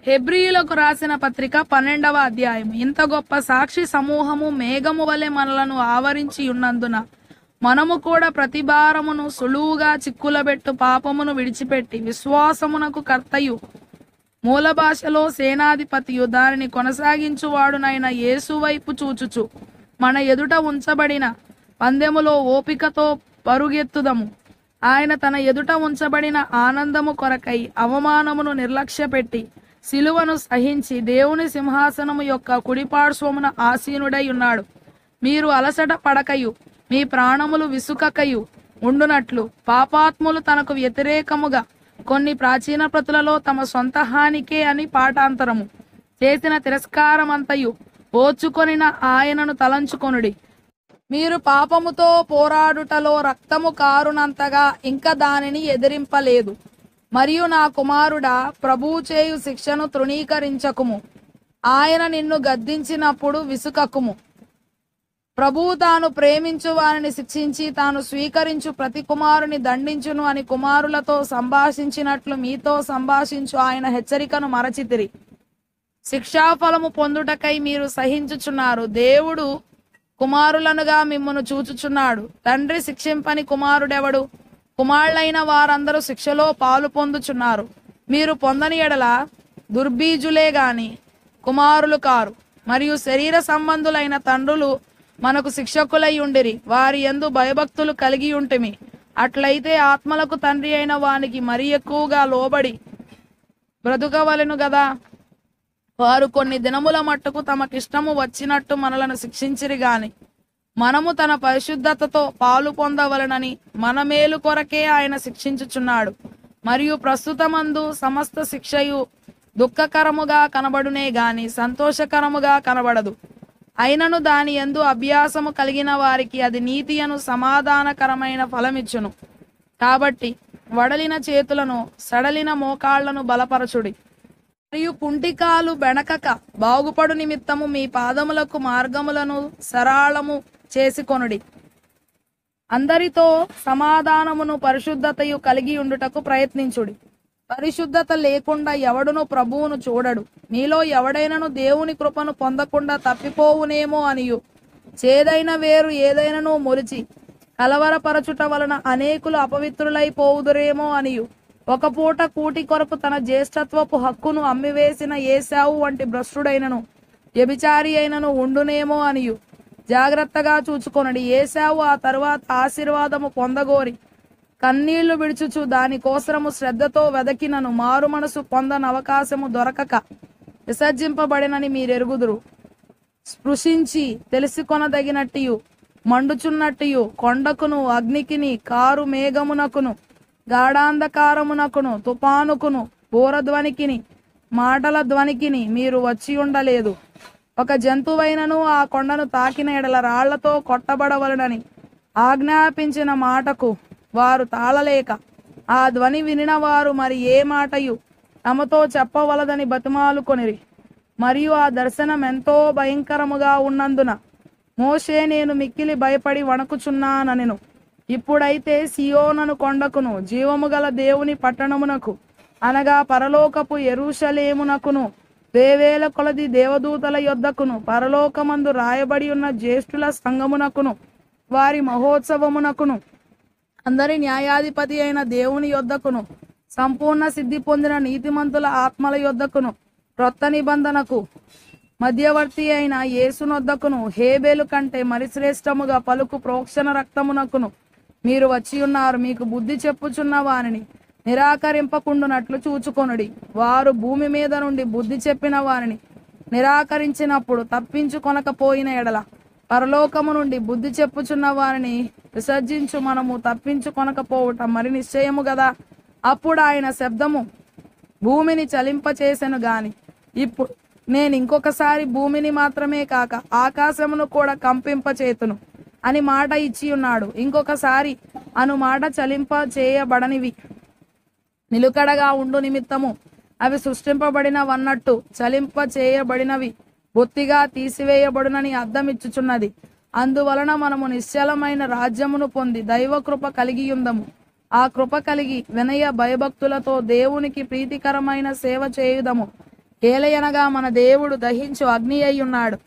హెబ్రీయులకు రాసిన పత్రిక 12వ అధ్యాయం. ఇంత గొప్ప సాక్షి సమూహము మేఘము వలె మనలను ఆవరించి ఉన్నందున మనము కూడా ప్రతి భారమును సులువుగా చిక్కులబెట్టు పాపమును విడిచిపెట్టి విశ్వాసమునకు కర్తయు మూల భాషలో సేనాధిపతియు దానిని కొనసాగించువాడునైన యేసు వైపు చూచుచు మన ఎదుట ఉంచబడిన పందెములో ఓపికతో పరుగెత్తుదము. ఆయన తన ఎదుట ఉంచబడిన ఆనందము కొరకై అవమానమును నిర్లక్ష్యపెట్టి సిలువను సహించి దేవుని సింహాసనము యొక్క కుడిపార్శ్వమున ఆసీనుడై ఉన్నాడు. మీరు అలసట పడకయు మీ ప్రాణములు విసుకకయు ఉండునట్లు పాపాత్ములు తనకు వ్యతిరేకముగా కొన్ని ప్రాచీన ప్రతులలో తమ సొంత హానికే అని పాఠాంతరము చేసిన తిరస్కారమంతయు ఓచుకొనిన ఆయనను తలంచుకొనుడి. మీరు పాపముతో పోరాడుటలో రక్తము కారునంతగా ఇంకా దానిని ఎదిరింపలేదు. మరియు నా కుమారుడా, ప్రభువు చేయు శిక్షను తృణీకరించకుము. ఆయన నిన్ను గద్దించినప్పుడు విసుకకుము. ప్రభువు తాను ప్రేమించు వారిని శిక్షించి తాను స్వీకరించు ప్రతి కుమారుని దండించును అని కుమారులతో సంభాషించినట్లు మీతో సంభాషించు ఆయన హెచ్చరికను మరచితిరి. శిక్షాఫలము పొందుటకై మీరు సహించుచున్నారు. దేవుడు కుమారులనుగా మిమ్మును చూచుచున్నాడు. తండ్రి శిక్షింపని కుమారుడెవడు? కుమారులైన వారందరూ శిక్షలో పాలు పొందుచున్నారు. మీరు పొందని ఎడల దుర్బీజులే గాని కుమారులు కారు. మరియు శరీర సంబంధులైన తండ్రులు మనకు శిక్షకులై ఉండిరి. వారి యందు భయభక్తులు కలిగి ఉంటిమి. అట్లయితే ఆత్మలకు తండ్రి అయిన వానికి మరి ఎక్కువగా లోబడి బ్రతుకవలెను గదా. వారు కొన్ని దినముల మట్టుకు తమకిష్టము వచ్చినట్టు మనలను శిక్షించిరి గాని మనము తన పరిశుద్ధతతో పాలు పొందవలనని మన మేలు కొరకే ఆయన శిక్షించుచున్నాడు. మరియు ప్రస్తుతమందు సమస్త శిక్షయు దుఃఖకరముగా కనబడునే గాని సంతోషకరముగా కనబడదు. అయినను దాని యందు అభ్యాసము కలిగిన వారికి అది నీతియను సమాధానకరమైన ఫలమిచ్చును. కాబట్టి వడలిన చేతులను సడలిన మోకాళ్లను బలపరచుడి. మరియు కుంటికాలు బెణకక బాగుపడు నిమిత్తము మీ పాదములకు మార్గములను సరళము చేసుకొనుడి. అందరితో సమాధానమును పరిశుద్ధతయు కలిగి ఉండుటకు ప్రయత్నించుడి. పరిశుద్ధత లేకుండా ఎవడును ప్రభువును చూడడు. మీలో ఎవడైనను దేవుని కృపను పొందకుండా తప్పిపోవునేమో అనియు చేదైన వేరు ఏదైనను మొలిచి కలవరపరచుట వలన అనేకులు అపవిత్రులైపోవుదురేమో అనియు ఒక పూట కూటి కొరకు తన జ్యేష్ఠత్వపు హక్కును అమ్మివేసిన ఏశావు వంటి భ్రష్టుడైనను వ్యభిచారి అయినను ఉండునేమో అనియు జాగ్రత్తగా చూచుకొనడి. ఏశావు ఆ తరువాత ఆశీర్వాదము పొందగోరి కన్నీళ్లు విడుచుచు దానికోసరము శ్రద్ధతో వెదకినను మారు మనసు పొందని అవకాశము దొరకక విసర్జింపబడినని మీరెరుగుదురు. స్పృశించి తెలుసుకొనదగినట్టియు మండుచున్నట్టియు కొండకును అగ్నికిని కారు మేఘమునకును గాఢాంధకారమునకును తుపానుకును బోరధ్వనికిని మాటల ధ్వనికిని మీరు వచ్చి ఉండలేదు. ఒక జంతువైనను ఆ కొండను తాకిన ఎడల రాళ్లతో కొట్టబడవలనని ఆజ్ఞాపించిన మాటకు వారు తాళలేక ఆ ధ్వని వినిన వారు మరి ఏ మాటయు తమతో చెప్పవలదని బతిమాలుకొనిరి. మరియు ఆ దర్శనం ఎంతో భయంకరముగా ఉన్నందున మోషే నేను మిక్కిలి భయపడి వణకుచున్నానెను. ఇప్పుడైతే సియోనను కొండకును జీవము గల దేవుని పట్టణమునకు అనగా పరలోకపు యెరూషలేమునకును వేవేల కొలది దేవదూతల యొద్దకును పరలోకమందు రాయబడి ఉన్న జ్యేష్ఠుల సంఘమునకును వారి మహోత్సవమునకును అందరి న్యాయాధిపతి అయిన దేవుని యొద్దకును సంపూర్ణ సిద్ధి పొందిన నీతిమంతుల ఆత్మల యొద్దకును క్రొత్త నిబంధనకు మధ్యవర్తి అయిన యేసునొద్దకును హేబేలు కంటే మరి శ్రేష్టముగా పలుకు ప్రోక్షణ రక్తమునకును మీరు వచ్చి ఉన్నారు. మీకు బుద్ధి చెప్పుచున్న వారిని నిరాకరింపకుండునట్లు చూచుకొనుడి. వారు భూమి మీద నుండి బుద్ధి చెప్పిన వారిని నిరాకరించినప్పుడు తప్పించుకొనకపోయిన ఎడల పరలోకము నుండి బుద్ధి చెప్పుచున్న వారిని విసర్జించు మనము తప్పించుకొనకపోవటం మరి నిశ్చయము గదా. అప్పుడు ఆయన శబ్దము భూమిని చలింపచేసెను గాని ఇప్పుడు నేను ఇంకొకసారి భూమిని మాత్రమే కాక ఆకాశమును కూడా కంపింపచేతును అని మాట ఇచ్చి ఉన్నాడు. ఇంకొకసారి అను మాట చలింప చేయబడనివి నిలుకడగా ఉండు నిమిత్తము అవి సృష్టింపబడినవన్నట్టు చలింప చేయబడినవి బొత్తిగా తీసివేయబడునని అర్థమిచ్చుచున్నది. అందువలన మనము నిశ్చలమైన రాజ్యమును పొంది దైవ కృప కలిగి ఉందము. ఆ కృప కలిగి వినయ భయభక్తులతో దేవునికి ప్రీతికరమైన సేవ చేయుదము. ఏలయనగా మన దేవుడు దహించు అగ్ని అయి ఉన్నాడు.